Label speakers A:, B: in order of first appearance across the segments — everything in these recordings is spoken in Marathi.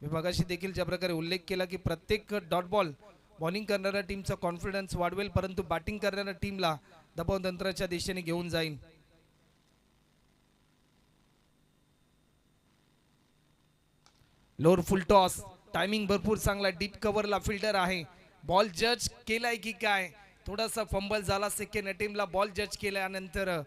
A: विभागाशी देखील ज्या प्रकारे उल्लेख केला की प्रत्येक डॉट बॉल बॉलिंग करणाऱ्या टीमचा कॉन्फिडन्स वाढवेल, परंतु बॅटिंग करणाऱ्या टीमला दबाव तंत्राच्या दिशेने घेऊन जाईल. लोअर फुल टॉस, टायमिंग भरपूर चांगला, डीप कव्हरला फिल्डर आहे. बॉल जज केलाय की काय, थोडासा फंबल झाला, सेकंड अटेम्प्टला बॉल जज केल्यानंतर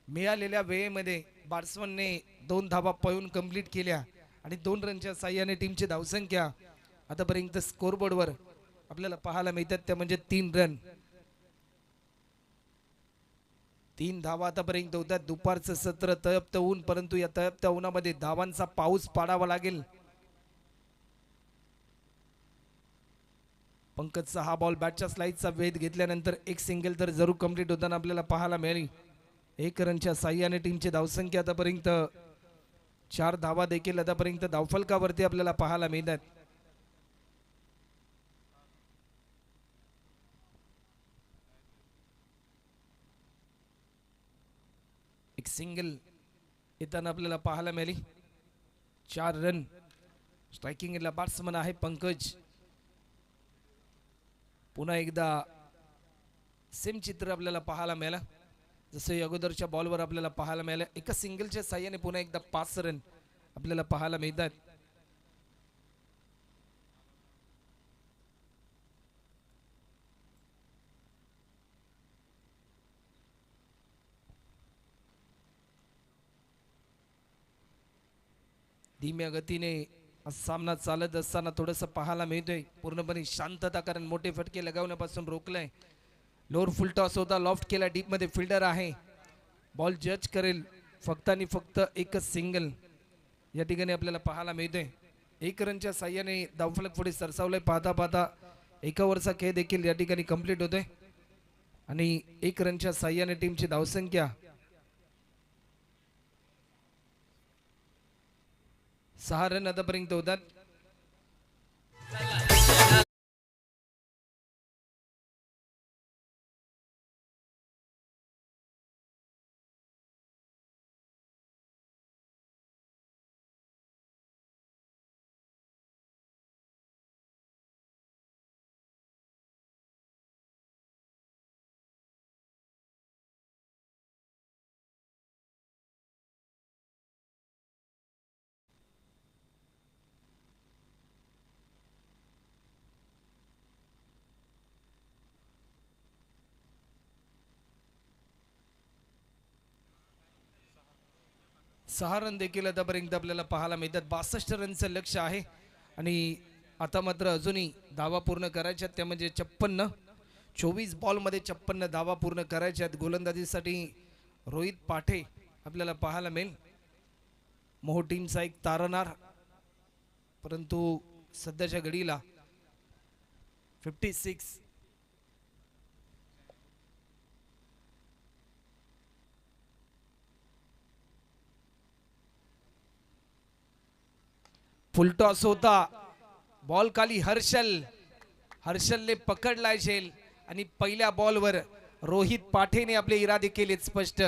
A: मिळालेल्या वेळेमध्ये बॅट्समनने 2 धावा पळून कंप्लीट केल्या आणि 2 रनच्या साह्याने टीमची धावसंख्या आतापर्यंत स्कोरबोर्डवर आपल्याला पाहायला मिळतात त्या म्हणजे 3 रन. 3 धावा आतापर्यंत होतात. दुपारचं सत्र, तळपतं ऊन, परंतु या तळपत्या उन्हामध्ये धावांचा पाऊस पाडावा लागेल. पंकजचा हा बॉल बॅटच्या स्लाइडचा वेध घेतल्यानंतर एक सिंगल तर जरूर कंप्लीट होताना आपल्याला पाहायला मिळाली. 1 रनच्या साह्याने टीमची धावसंख्या आतापर्यंत 4 धावा देखील आतापर्यंत धावफलकावरती आपल्याला पाहायला मिळतात. एक सिंगल येताना आपल्याला पाहायला मिळाली. 4 रन. स्ट्रायकिंगला बॅट्समन आहे पंकज. पुन्हा एकदा सेम चित्र आपल्याला पाहायला मिळालं जसं अगोदरच्या बॉलवर आपल्याला पाहायला मिळालं. एका सिंगलच्या साह्याने पुन्हा एकदा 5 रन आपल्याला पाहायला मिळतात. धीम्या गतीने सामना चालत असताना थोडंसं पाहायला मिळतोय पूर्णपणे शांतता, कारण मोठे फटके लगावण्यापासून रोखलंय. लोअर फुल टॉस होता, लॉफ्ट केला, डीप मध्ये फिल्डर आहे, बॉल जज करेल. फक्त आणि फक्त एकच सिंगल या ठिकाणी आपल्याला पाहायला मिळतोय. 1 रनच्या साह्याने धावफलक पुढे सरसावलंय. पाहता पाहता 1 ओव्हरचा खेळ देखील या ठिकाणी कंप्लीट होतोय आणि 1 रनच्या साह्याने टीमची धावसंख्या 6 रन आतापर्यंत होतात. सहा रन देखील आतापर्यंत आपल्याला पाहायला मिळतात. 62 रनचं लक्ष आहे आणि आता मात्र अजूनही धावा पूर्ण करायच्या, त्या म्हणजे 56. 24 बॉलमध्ये 56 धावा पूर्ण करायच्यात. गोलंदाजीसाठी रोहित पाठे आपल्याला पाहायला मिळेल. मोहो टीमचा एक तारणार, परंतु सध्याच्या घडीला 56. फुलटॉस होता, बॉल खाली हर्षलने पकडलाय झेल आणि पहिल्या बॉलवर रोहित पाठेने आपले इरादे केलेत स्पष्ट.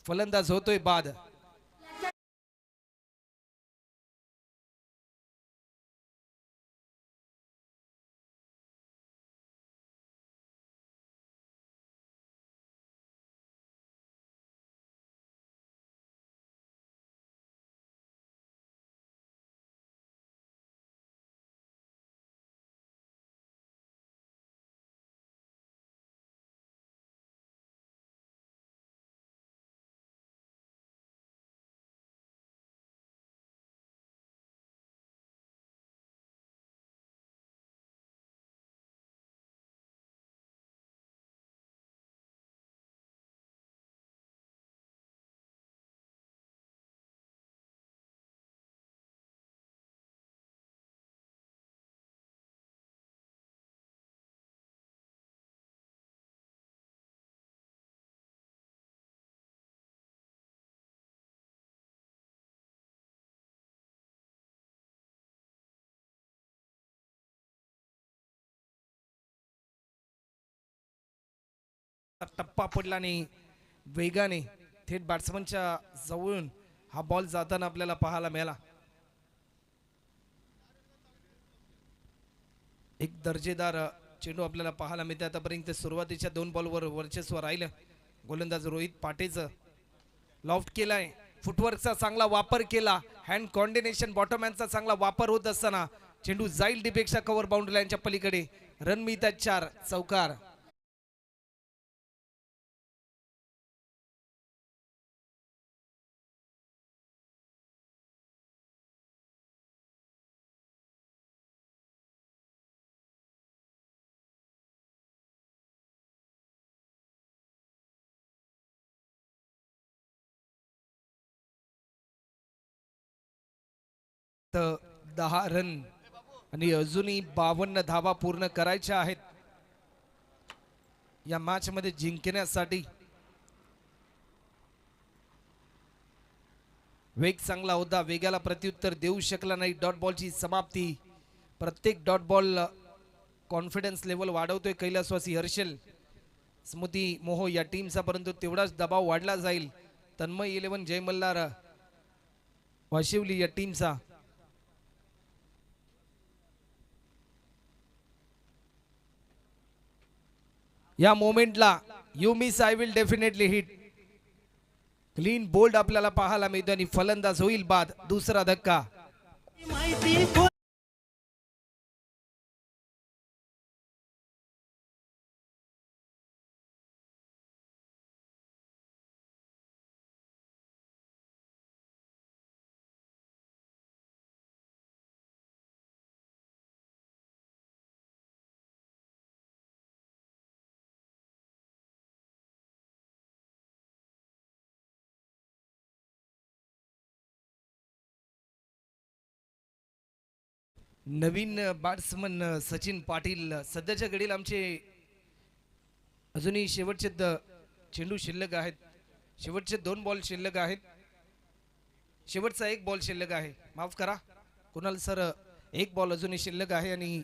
A: फलंदाज होतोय बाद. टप्पा पडला नाही, वेगाने थेट बॅट्समनच्या जवळून हा बॉल जाताना आपल्याला पाहायला मिळाला. एक दर्जेदार चेंडू आपल्याला पाहायला मिळते आतापर्यंत सुरुवातीच्या 2 बॉलवर वर्चस्व राहिलं गोलंदाज रोहित पाटेचं लॉफ्ट केलाय फुटवर्कचा चांगला वापर केला हँड कॉर्डिनेशन बॉटम हँडचा चांगला वापर होत असताना चेंडू जाईल डीपेक्षा कव्हर बाउंड्री लाईनच्या पलीकडे रन मिळतात 4 चौकार तर 10 रन आणि अजूनही 52 धावा पूर्ण करायच्या आहेत या मॅच मध्ये जिंकण्यासाठी वेग चांगला होता वेगाला प्रत्युत्तर देऊ शकला नाही डॉट बॉलची समाप्ती प्रत्येक डॉट बॉल कॉन्फिडन्स लेवल वाढवतोय कैलासवासी हर्षल स्मृती मोहो या टीमचा परंतु तेवढाच दबाव वाढला जाईल तन्मय 11 जय मल्हार वाशिवली या टीमचा या मोमेंटला you miss I will definitely hit clean bold आपल्याला पाहायला मिळतो आणि फलंदाज होईल बाद दुसरा धक्का नवीन बॅट्समन सचिन पाटील सध्याच्या घडीला आमचे अजूनही शेवटचे चेंडू शिल्लक आहेत शेवटचे 2 बॉल शिल्लक आहेत शेवटचा 1 बॉल शिल्लक आहे माफ करा कुणाल सर 1 बॉल अजूनही शिल्लक आहे आणि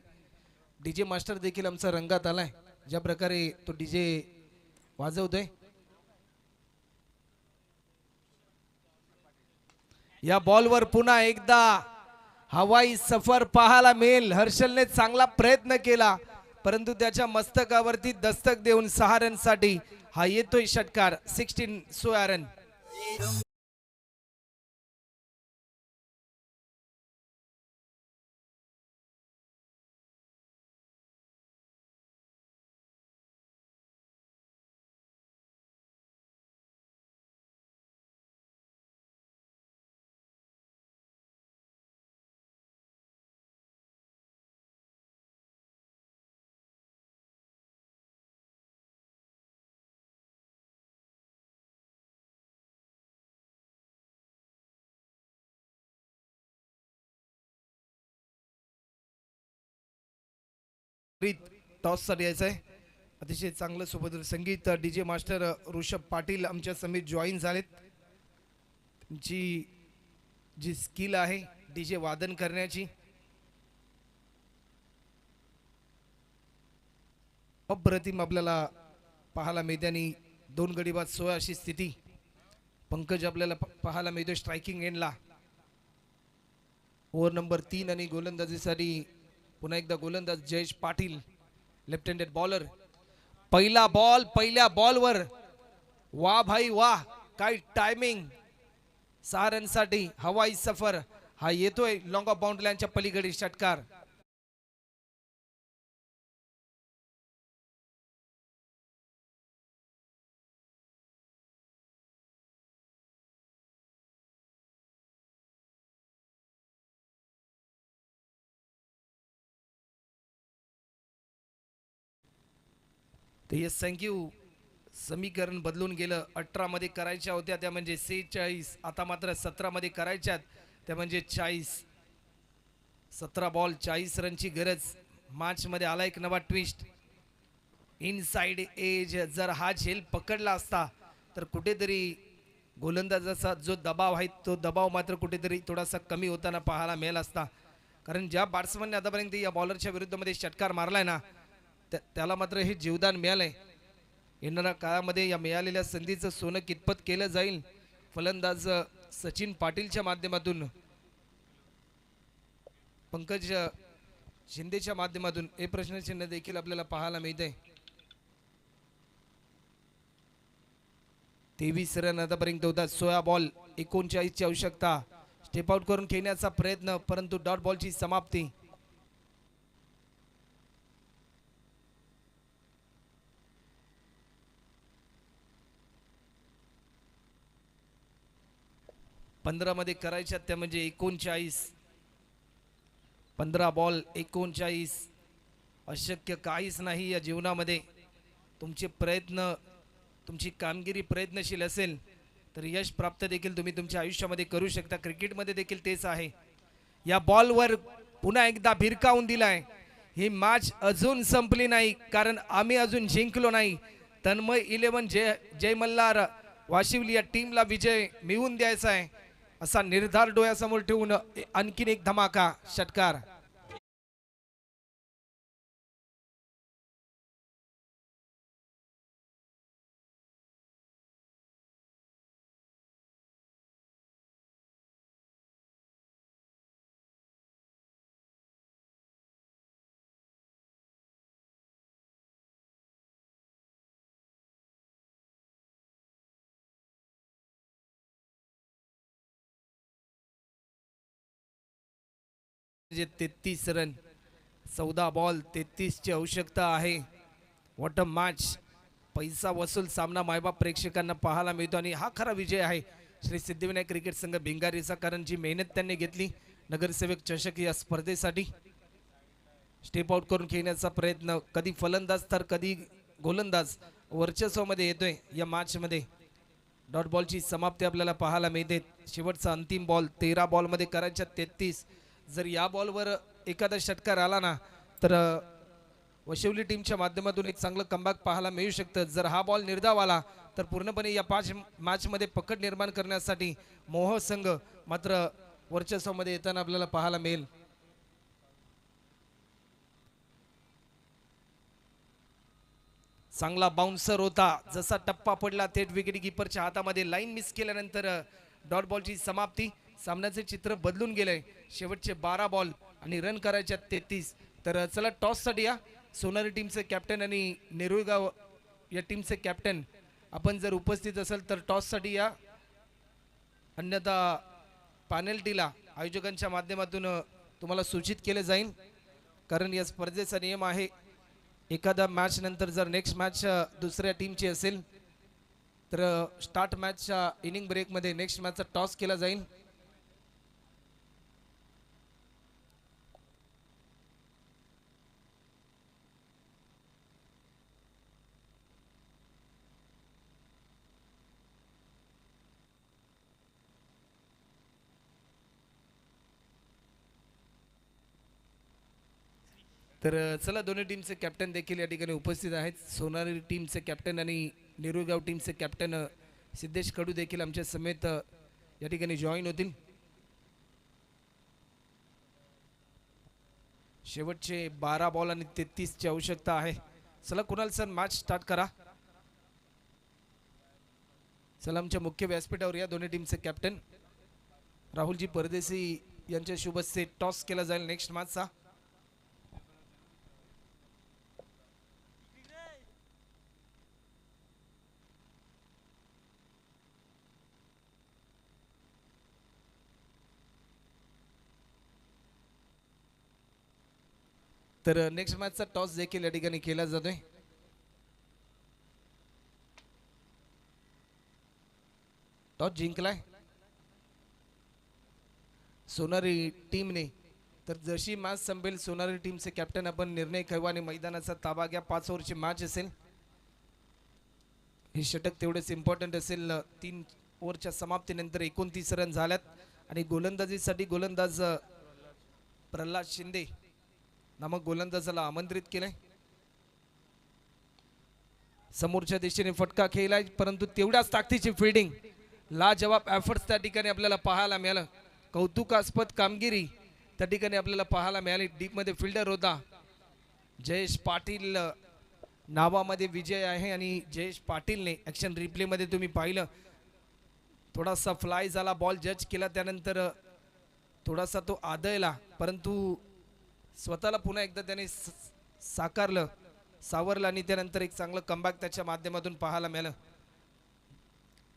A: डीजे मास्टर देखील आमचा रंगात आलाय ज्या प्रकारे तो डीजे वाजवतोय या बॉलवर पुन्हा एकदा हवाई सफर पाहायला मिळेल हर्षलने चांगला प्रयत्न केला परंतु त्याच्या मस्तकावरती दस्तक देऊन 6 रनसाठी हा येतोय षटकार 16 रन टॉस साठी यायचं आहे अतिशय चांगलं सोबत संगीत डीजे मास्टर ऋषभ पाटील आमच्या समित जॉईन झालेत त्यांची जी स्किल आहे डीजे वादन करण्याची अप्रतिम आपल्याला पाहायला मिळते आणि 2 गडी बाद 16 अशी स्थिती पंकज आपल्याला पाहायला मिळतोय स्ट्रायकिंग एंडला ओव्हर नंबर 3 आणि गोलंदाजीसाठी पुन्हा एकदा गोलंदाज Jayesh Patil left handed bowler पहिला बॉल पहिल्या बॉलवर वा भाई वाह काय टायमिंग 6 रनसाठी हवाई सफर हा येतोय लॉंग ऑफ बाउंड्री लाईनच्या पलीकडे षटकार तर येस थँक्यू समीकरण बदलून गेलं 18 मध्ये करायच्या होत्या त्या म्हणजे 46 आता मात्र 17 मध्ये करायच्यात त्या म्हणजे 40 17 बॉल 40 रनची गरज मॅच मध्ये आला एक नवा ट्विस्ट इनसाइड एज जर हा झेल पकडला असता तर कुठेतरी गोलंदाजाचा जो दबाव आहे तो दबाव मात्र कुठेतरी थोडासा कमी होताना पाहायला मिळाला असता कारण ज्या बॅट्समनने आतापर्यंत या बॉलरच्या विरुद्धमध्ये षटकार मारलाय ना त्याला मात्र हे जीवदान मिळालंय येणाऱ्या काळामध्ये या मिळालेल्या संधीचं सोनं कितपत केलं जाईल फलंदाज सचिन पाटीलच्या माध्यमातून पंकज शिंदेच्या माध्यमातून हे प्रश्नचिन्ह देखील आपल्याला पाहायला मिळते. 23 रन आतापर्यंत होतात. 16 बॉल 39 ची आवश्यकता. स्टेप आउट करून खेळण्याचा प्रयत्न परंतु डॉट बॉलची समाप्ती. पंधरा मध्ये करायच्या त्या म्हणजे 39. 15 बॉल 39. अशक्य काहीच नाही या जीवनामध्ये. तुमचे प्रयत्न तुमची कामगिरी प्रयत्नशील असेल तर यश प्राप्त देखील तुम्ही तुमच्या आयुष्यामध्ये करू शकता. क्रिकेटमध्ये देखील तेच आहे. या बॉलवर पुन्हा एकदा भिरकावून दिलाय. ही मॅच अजून संपली नाही कारण आम्ही अजून जिंकलो नाही. तन्मय 11 जय मल्हार वाशिवली या टीमला विजय मिळवून द्यायचा आहे असा निर्धार डोळ्यासमोर ठेवून आणखीन एक धमाका षटकार. जे 33 रन 14 बॉल 33 ची आवश्यकता आहे. What a match. पैसा वसूल सामना मायबाप प्रेक्षकांना पाहायला मिळतो आणि हा खरा विजय आहे श्री सिद्धिविनायक क्रिकेट संघ भिंगारीचा. कारण जी मेहनत त्यांनी घेतली नगरसेवक चषक या स्पर्धेसाठी स्टेप आउट करून खेळण्याचा प्रयत्न. कधी फलंदाज तर कधी गोलंदाज वर्चस्वामध्ये येतोय या मॅच मध्ये. डॉट बॉलची समाप्ती आपल्याला पाहायला मिळते. शेवटचा अंतिम बॉल 13 बॉलमध्ये करायच्या 33. जर या बॉलवर एखादा षटकार आला ना तर वशिवली टीमच्या माध्यमातून एक चांगलं कमबॅक पाहायला मिळू शकतं. जर हा बॉल निर्धाव आला तर पूर्णपणे या 5 मॅचमध्ये पकड निर्माण करण्यासाठी मोह संघ मात्र वर्चस्वामध्ये येताना आपल्याला पाहायला मिळेल. चांगला बाउन्सर होता. जसा टप्पा पडला थेट विकेट कीपरच्या हातामध्ये. लाईन मिस केल्यानंतर डॉट बॉलची समाप्ती. सामन्याचे चित्र बदलून गेलंय. शेवटचे 12 बॉल आणि रन करायच्या 33. तर चला टॉससाठी या. सोनारी टीमचे कॅप्टन आणि नेरुळगाव या टीमचे कॅप्टन आपण जर उपस्थित असेल तर टॉससाठी या. अन्यथा पॅनल्टीला आयोजकांच्या माध्यमातून तुम्हाला सूचित केले जाईल. कारण या स्पर्धेचा नियम आहे एखादा मॅच नंतर जर नेक्स्ट मॅच दुसऱ्या टीमची असेल तर स्टार्ट मॅचच्या इनिंग ब्रेकमध्ये नेक्स्ट मॅचचा टॉस केला जाईल. तर चला दोन्ही टीमचे कॅप्टन देखील या ठिकाणी उपस्थित आहेत. सोनारी टीमचे कॅप्टन आणि नेरुळगाव टीमचे कॅप्टन सिद्धेश कडू देखील आमच्या समेत या ठिकाणी जॉईन होतील. शेवटचे 12 बॉल आणि 33 ची आवश्यकता आहे. चला कुणाल सर मॅच स्टार्ट करा. चला आमच्या मुख्य व्यासपीठावर या दोन्ही टीमचे कॅप्टन राहुलजी परदेशी यांच्या शुभ हस्ते टॉस केला जाईल नेक्स्ट मॅचचा. तर नेक्स्ट मॅचचा टॉस देखील या ठिकाणी केला जातोय. टॉस जिंकलाय सोनारी टीमने. तर जशी मॅच संपेल सोनारी टीमचे कॅप्टन आपण निर्णय घेऊ आणि मैदानाचा ताबा घ्या. 5 ओव्हरची मॅच असेल. हे षटक तेवढेच इम्पॉर्टंट असेल. 3 ओव्हरच्या समाप्तीनंतर 29 रन झाल्यात आणि गोलंदाजीसाठी गोलंदाज प्रल्हाद शिंदे नामक गोलंदाजाला आमंत्रित केलंय. समोरच्या दिशेने फटका खेळलाय परंतु तेवढ्याच ताकदीची फिल्डिंग लाजवाब एफर्ट्स त्या ठिकाणी आपल्याला पाहायला मिळालं. कौतुकास्पद कामगिरी त्या ठिकाणी आपल्याला पाहायला मिळाली. डीप मध्ये फिल्डर होता जयेश पाटील नावामध्ये विजय आहे आणि जयेश पाटीलने ॲक्शन रिप्लेमध्ये तुम्ही पाहिलं थोडासा फ्लाय झाला. बॉल जज केला त्यानंतर थोडासा तो आदळला परंतु स्वतःला पुन्हा एकदा त्याने साकारलं, सावरलं आणि त्यानंतर एक चांगलं कमबॅक त्याच्या माध्यमातून पाहायला मिळालं.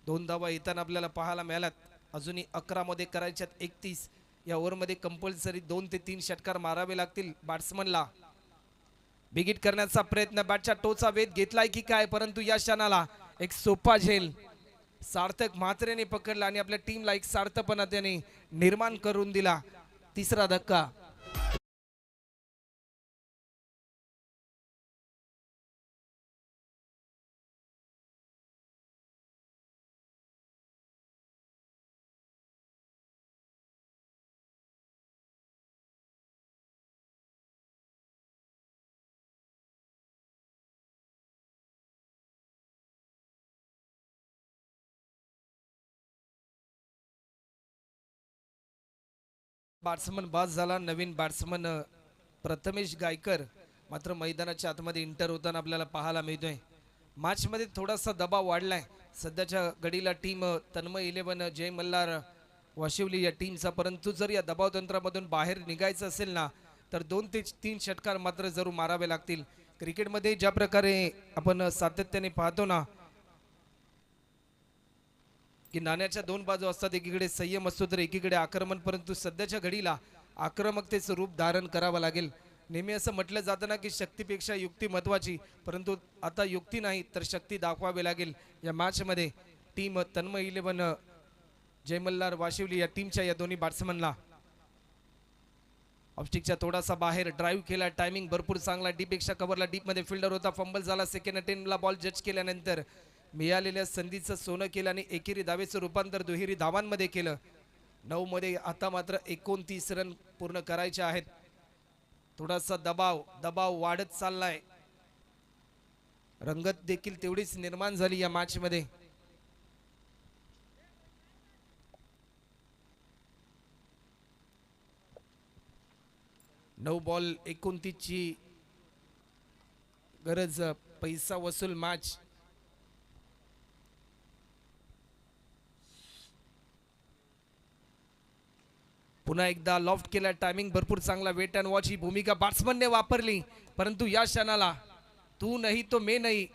A: 2 धावा येताना आपल्याला पाहायला मिळाल्यात. अजूनही 11 मध्ये करायच्यात 31. या ओव्हरमध्ये कंपल्सरी 2 ते 3 षटकार मारावे लागतील बॅट्समनला. बिगिट करण्याचा प्रयत्न, बॅटच्या टोचा वेध घेतलाय की काय, परंतु या क्षणाला एक सोपा झेल सार्थक म्हात्रेने पकडला आणि आपल्या टीमला एक सार्थपणा त्याने निर्माण करून दिला. तिसरा धक्का. बॅट्समन बाद झाला. नवीन बॅट्समन प्रथमेश गायकर मात्र मैदानाच्या आतमध्ये इंटर होताना आपल्याला पाहायला मिळतोय. मॅच मध्ये थोडासा दबाव वाढलाय सध्याच्या घडीला टीम तन्मय 11 जय मल्हार वाशिवली या टीमचा, परंतु जर या दबाव तंत्रामधून बाहेर निघायचं असेल ना तर 2 ते 3 षटकार मात्र जरूर मारावे लागतील. क्रिकेटमध्ये ज्या प्रकारे आपण सातत्याने पाहतो ना की नाण्याच्या 2 बाजू असतात, एकीकडे संयम असतो तर एकीकडे आक्रमण, परंतु सध्याच्या घडीला आक्रमकतेचं रूप धारण करावं लागेल. नेहमी असं म्हटलं जातं ना की शक्तीपेक्षा युक्ती महत्वाची, परंतु आता युक्ती नाही तर शक्ती दाखवावी लागेल. या मॅचमध्ये टीम तन्मय 11 जय मल्हार वाशिवली या टीमच्या या दोन्ही बॅट्समनला ऑफस्टिकच्या थोडासा बाहेर ड्राईव्ह केला, टायमिंग भरपूर चांगला, डीपेक्षा कव्हरला, डीपमध्ये फिल्डर होता, फंबल झाला. सेकंड अटेम्प्टला बॉल जज केल्यानंतर मिळालेल्या संधीचं सोनं केलं आणि एकेरी धावेचं रूपांतर दुहेरी धावांमध्ये केलं. 9 मध्ये आता मात्र 29 रन पूर्ण करायचे आहेत. थोडासा दबाव वाढत चाललाय. रंगत देखील तेवढीच निर्माण झाली या मॅच मध्ये. नऊ बॉल 29 ची गरज, पैसा वसूल मॅच. पुन्हा एकदा लॉफ्ट केला, टायमिंग भरपूर चांगला, वेट अँड वॉच ही भूमिका बॅट्समनने वापरली, परंतु या क्षणाला तू नाही तो मे नाही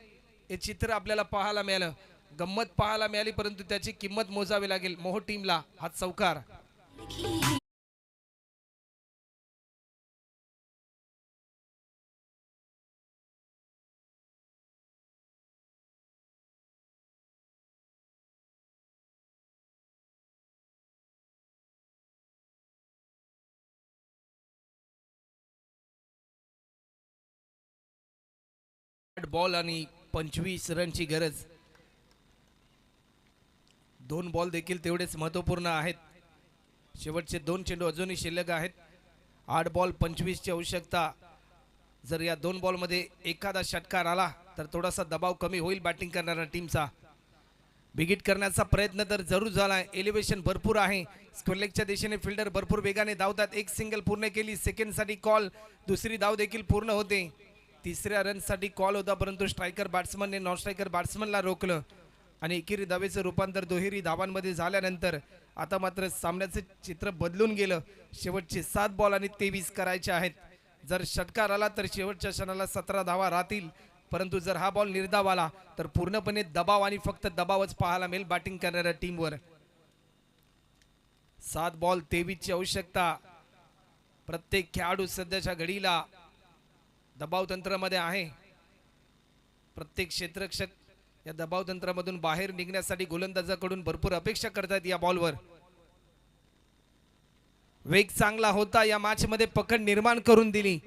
A: हे चित्र आपल्याला पाहायला मिळालं. गंमत पाहायला मिळाली, परंतु त्याची किंमत मोजावी लागेल. मोहो टीमला हा चौकार. बॉल आणि 25 रनची गरज. 2 बॉल देखील तेवढेच महत्वपूर्ण आहेत. शेवटचे 2 चेंडू अजूनही शिल्लक आहेत. 8 बॉल 25 ची आवश्यकता. जर या 2 बॉल मध्ये एखादा षटकार आला तर थोडासा दबाव कमी होईल बॅटिंग करणाऱ्या टीमचा. बिगिट करण्याचा प्रयत्न तर जरूर झालाय. एलिव्हेशन भरपूर आहे. स्क्वेअरलेगच्या दिशेने फिल्डर भरपूर वेगाने धावतात. एक सिंगल पूर्ण केली, सेकंड साठी कॉल, दुसरी धाव देखील पूर्ण होते. तिसऱ्या रन साठी कॉल होता, परंतु स्ट्रायकर बॅट्समनने नॉन स्ट्रायकर बॅट्समनला रोखलं आणि एकेरी धावेचं रूपांतर दुहेरी धावांमध्ये झाल्यानंतर आता मात्र सामन्याचे चित्र बदलून गेलं. शेवटचे 7 बॉल आणि 23 करायचे आहेत. जर षटकार आला तर शेवटच्या क्षणाला 17 धावा राहतील, परंतु जर हा बॉल निर्धाव आला तर पूर्णपणे दबाव आणि फक्त दबावच पाहायला मिळेल बॅटिंग करणाऱ्या टीमवर. 7 बॉल 23 ची आवश्यकता. प्रत्येक खेळाडू सध्याच्या घडीला दबाव तंत्रामध्ये आहे. प्रत्येक क्षेत्ररक्षक या दबाव तंत्रामधून बाहेर निघण्यासाठी गोलंदाजाकडून भरपूर अपेक्षा करतात. या बॉलवर वेग चांगला होता, या मॅच मध्ये पकड निर्माण करून दिली.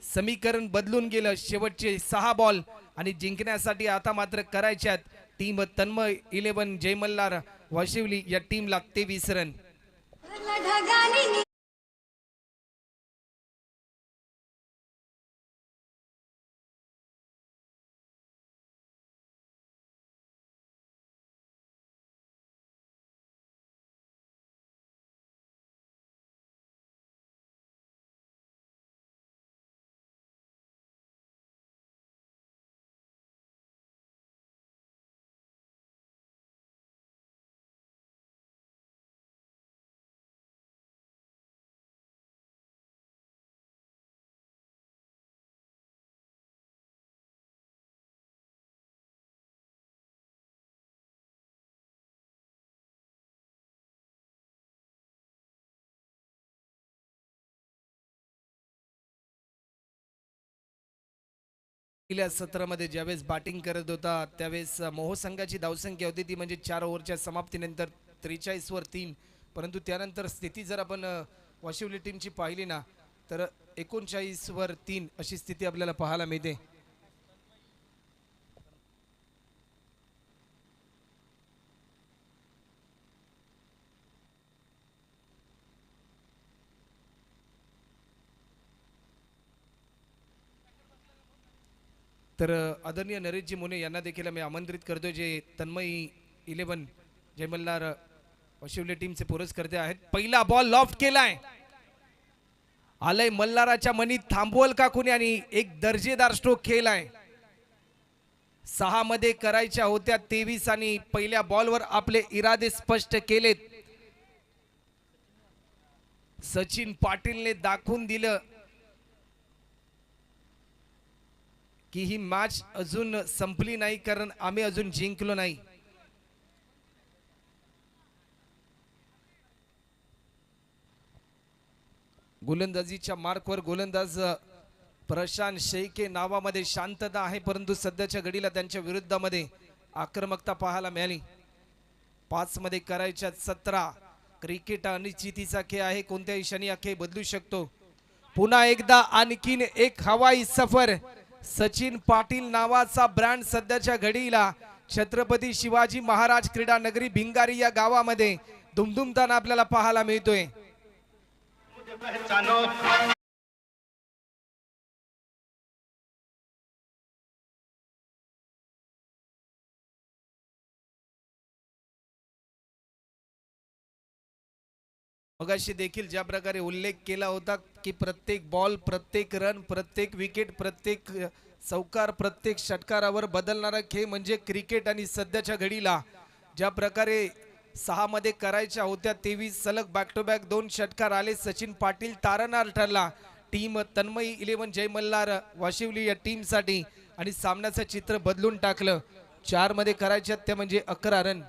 A: समीकरण बदलून गेलं. शेवटचे 6 बॉल आणि जिंकण्यासाठी आता मात्र करायच्यात टीम तन्मय 11 जय मल्हार वाशिवली या टीमला 23 रन. पहिल्या सत्रामध्ये ज्यावेळेस बॅटिंग करत होता त्यावेळेस मोह संघाची धावसंख्या होती ती म्हणजे 4 ओव्हरच्या समाप्तीनंतर 43 वर 3. परंतु त्यानंतर स्थिती जर आपण वाशिवली टीमची पाहिली ना तर 39 वर 3 अशी स्थिती आपल्याला पाहायला मिळते. तर आदरणीय नरेशजी मुने यांना देखील आम्ही आमंत्रित करतो जे तन्मयी 11 जय मल्हार वाशिवली टीमचे पुरस्कर्ते आहेत. पहिला बॉल लॉफ्ट केलाय, आलय मल्हाराच्या मनी थांबवल का कुणी आणि एक दर्जेदार स्ट्रोक केलाय. 6 मध्ये करायच्या होत्या 23 आणि पहिल्या बॉलवर आपले इरादे स्पष्ट केलेत. सचिन पाटीलने दाखवून दिलं की ही मॅच अजून संपली नाही कारण आम्ही अजून जिंकलो नाही. गोलंदाजीच्या मार्कवर गोलंदाज प्रशांत शेळके नावामध्ये शांतता आहे परंतु सध्याच्या घडीला त्यांच्या विरुद्धामध्ये आक्रमकता पाहायला मिळाली. 5 मध्ये करायच्या 17. क्रिकेट अनिश्चितीचा खेळ आहे, कोणत्याही क्षणी हा खेळ बदलू शकतो. पुन्हा एकदा आणखीन एक हवाई सफर. सचिन पाटील नावाचा ब्रँड सध्याच्या घडीला छत्रपती शिवाजी महाराज क्रीडा नगरी भिंगारी या गावामध्ये दुमदुमताना आपल्याला पाहायला मिळतोय. मगाशी देखील ज्या प्रकारे उल्लेख केला होता की प्रत्येक बॉल, प्रत्येक रन, प्रत्येक विकेट, प्रत्येक चौकार, प्रत्येक षटकारावर बदलणारा खेळ म्हणजे क्रिकेट. आणि सध्याच्या घडीला ज्या प्रकारे 6 मध्ये करायच्या होत्या 23 सलग बॅक टू बॅक 2 षटकार आले. सचिन पाटील तारणार ठरला टीम तन्मयी 11 जय मल्हार वाशिवली या टीमसाठी आणि सामन्याचं चित्र बदलून टाकलं. 4 मध्ये करायच्या त्या म्हणजे 11 रन.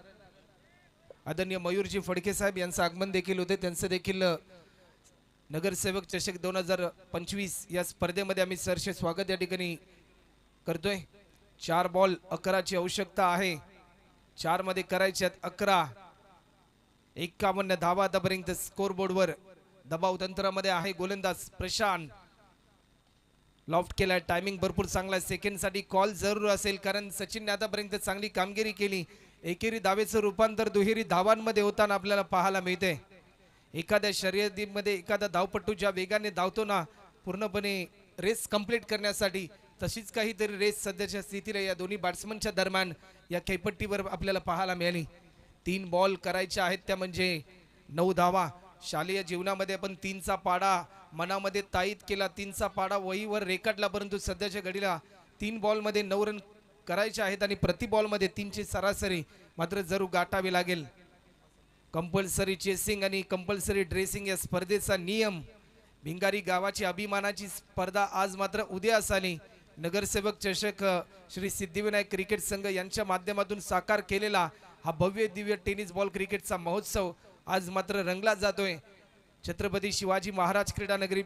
A: आदरणीय मयूरजी फडके साहेब यांचं आगमन देखील होते, त्यांचं देखील नगरसेवक चषक 2025 या स्पर्धेमध्ये आम्ही सरसे स्वागत या ठिकाणी करतोय. 4 बॉल 11 ची आवश्यकता आहे. 4 मध्ये करायच्यात 11. 51 धावा आतापर्यंत स्कोर बोर्डवर. दबाव तंत्रामध्ये आहे गोलंदाज प्रशांत. लॉफ्ट केलाय, टायमिंग भरपूर चांगला आहे. सेकंड साठी कॉल जरूर असेल कारण सचिनने आतापर्यंत चांगली कामगिरी केली. एकेरी धावेचं रूपांतर दुहेरी धावांमध्ये होताना आपल्याला पाहायला मिळते. एखाद्या शर्यतीमध्ये एखादा धावपट्टू ज्या वेगाने धावतो ना पूर्णपणे रेस कंप्लीट करण्यासाठी, तशीच काहीतरी रेस सध्याच्या स्थितीला या दोन्ही बॅट्समनच्या दरम्यान या खेळपट्टीवर आपल्याला पाहायला मिळाली. 3 बॉल करायच्या आहेत त्या म्हणजे 9 धावा. शालेय जीवनामध्ये आपण 3चा पाडा मनामध्ये ताईत केला, 3चा पाडा वहीवर रेखाटला, परंतु सध्याच्या घडीला 3 बॉलमध्ये 9 रन करायचे आहेत आणि प्रति बॉलमध्ये 3 ची सरासरी मात्र जरूर गाठावी लागेल. कंपल्सरी चेसिंग आणि कंपल्सरी ड्रेसिंग या स्पर्धेचा नियम. भिंगारी गावाची अभिमानाची स्पर्धा आज मात्र उद्या झाली. नगरसेवक चषक श्री सिद्धिविनायक क्रिकेट संघ यांच्या माध्यमातून साकार केलेला हा भव्य दिव्य टेनिस बॉल क्रिकेटचा महोत्सव आज मात्र रंगला जातोय. छत्रपती शिवाजी महाराज क्रीडा नगरी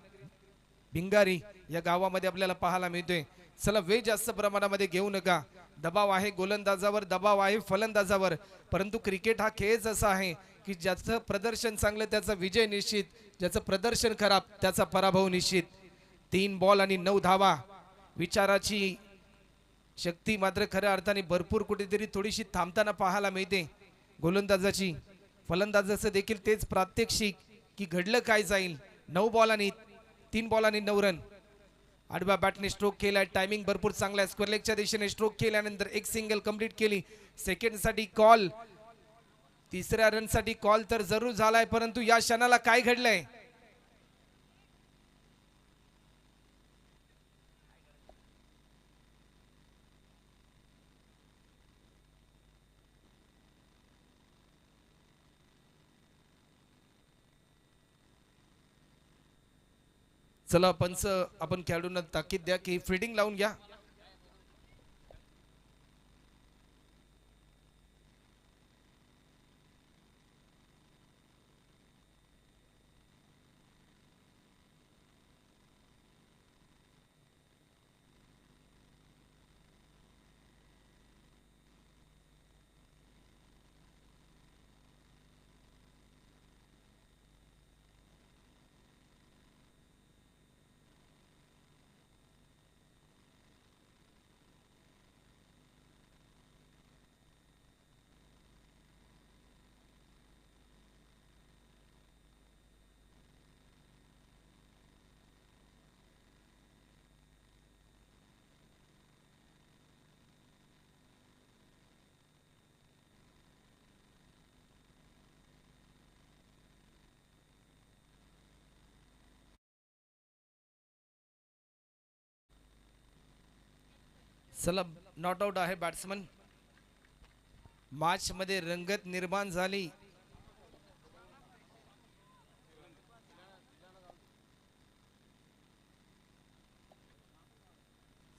A: भिंगारी या गावामध्ये आपल्याला पाहायला मिळतोय. चला वेळ जास्त प्रमाणामध्ये घेऊ नका. दबाव आहे गोलंदाजावर, दबाव आहे फलंदाजावर, परंतु क्रिकेट हा खेळच असा आहे की ज्याचं प्रदर्शन चांगलं त्याचा विजय निश्चित, ज्याचं प्रदर्शन खराब त्याचा पराभव निश्चित. 3 बॉल आणि 9 धावा. विचाराची शक्ती मात्र खऱ्या अर्थाने भरपूर कुठेतरी थोडीशी थांबताना पाहायला मिळते गोलंदाजाची. फलंदाजाचं देखील तेच प्रात्यक्षिक की घडलं काय जाईल. 9 बॉल आणि 3 बॉल आणि 9 रन. आडव्या बॅटने स्ट्रोक केलाय, टायमिंग भरपूर चांगला आहे. स्क्वेअर लेगच्या दिशेने स्ट्रोक केल्यानंतर एक सिंगल कंप्लीट केली. सेकंड साठी कॉल, तिसऱ्या रन साठी कॉल तर जरूर झालाय, परंतु या क्षणाला काय घडलंय. चला पंच आपण खेळाडूंना ताकीद द्या की फिल्डिंग लावून घ्या. चला नॉट आउट आहे बॅट्समन. मॅच मध्ये रंगत निर्माण झाली.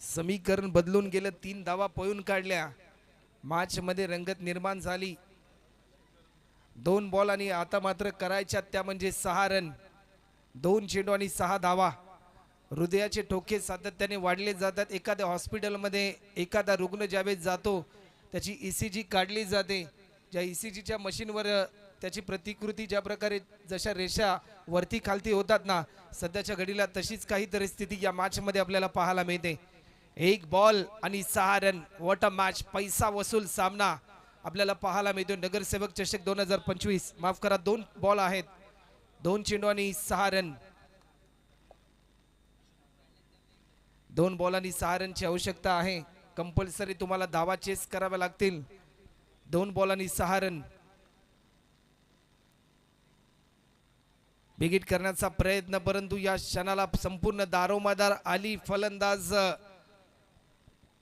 A: समीकरण बदलून गेलं. 3 धावा पळून काढल्या. मॅच मध्ये रंगत निर्माण झाली. 2 बॉल आणि आता मात्र करायच्या त्या म्हणजे 6 रन. 2 चेंडू आणि 6 धावा. हृदयाचे ठोके सातत्याने वाढले जातात. एखाद्या हॉस्पिटलमध्ये एखादा रुग्ण ज्यावेळेस जातो त्याची ECG काढली जाते. ज्या ECGच्या मशीनवर त्याची प्रतिकृती ज्या प्रकारे जशा रेषा वरती खालती होतात ना, सध्याच्या घडीला तशीच काही परिस्थिती या मॅच मध्ये आपल्याला पाहायला मिळते. 1 बॉल आणि 6 रन. What a match. पैसा वसूल सामना आपल्याला पाहायला मिळतो. नगरसेवक चषक 2025. माफ करा, 2 बॉल आहेत, 2 चेंडू आणि 6 रन. 2 बॉल आणि 6 रनची आवश्यकता आहे. कंपल्सरी तुम्हाला धावा चेस कराव्या लागतील. 2 बॉल आणि 6 रन. बिगिट करण्याचा प्रयत्न, परंतु या क्षणाला संपूर्ण दारोमदार आली. फलंदाज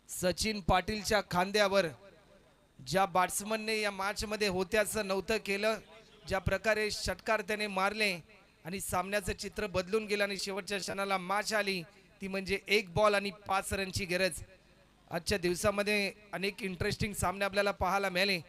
A: सचिन पाटीलच्या खांद्यावर. ज्या बॅट्समनने या मॅच मध्ये होत्याचं नव्हतं केलं, ज्या प्रकारे षटकार त्याने मारले आणि सामन्याचं चित्र बदलून गेलं आणि शेवटच्या क्षणाला मॅच आली ती म्हणजे 1 बॉल आणि 5 रनची गरज. आजच्या दिवसामध्ये अनेक इंटरेस्टिंग सामने आपल्याला पाहायला मिळाले.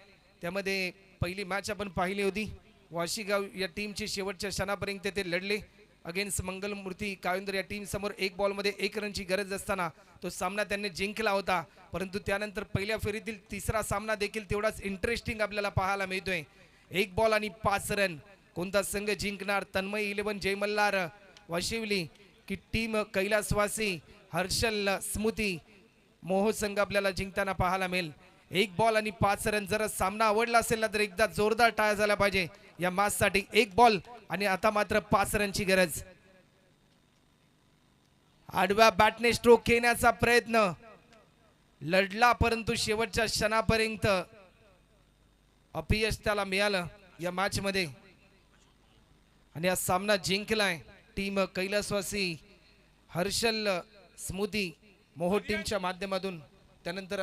A: त्यामध्ये पहिली मॅच आपण पाहिली होती. वाशीगाव या टीमची शेवटच्या क्षणापर्यंत ते लढले अगेन्स्ट मंगलमूर्ती काळुंदर या टीम समोर. 1 बॉलमध्ये 1 रनची गरज असताना तो सामना त्यांनी जिंकला होता. परंतु त्यानंतर पहिल्या फेरीतील तिसरा सामना देखील तेवढाच इंटरेस्टिंग आपल्याला पाहायला मिळतोय. 1 बॉल आणि 5 रन. कोणता संघ जिंकणार? तन्मय 11 जय मल्हार वाशिवली की टीम कैलासवासी हर्षल स्मृती मोह संघ आपल्याला जिंकताना पाहायला मिळेल. 1 बॉल आणि 5 रन. जर सामना आवडला असेल ना तर एकदा जोरदार टाळ्या झाला पाहिजे या मॅच साठी. 1 बॉल आणि आता मात्र 5 रनची गरज. आडव्या बॅटने स्ट्रोक घेण्याचा प्रयत्न लढला, परंतु शेवटच्या क्षणापर्यंत अपयश त्याला मिळालं या मॅच मध्ये आणि हा सामना जिंकलाय टीम कैलासवासी हर्षल स्मृती मोह टीमच्या माध्यमातून. त्यानंतर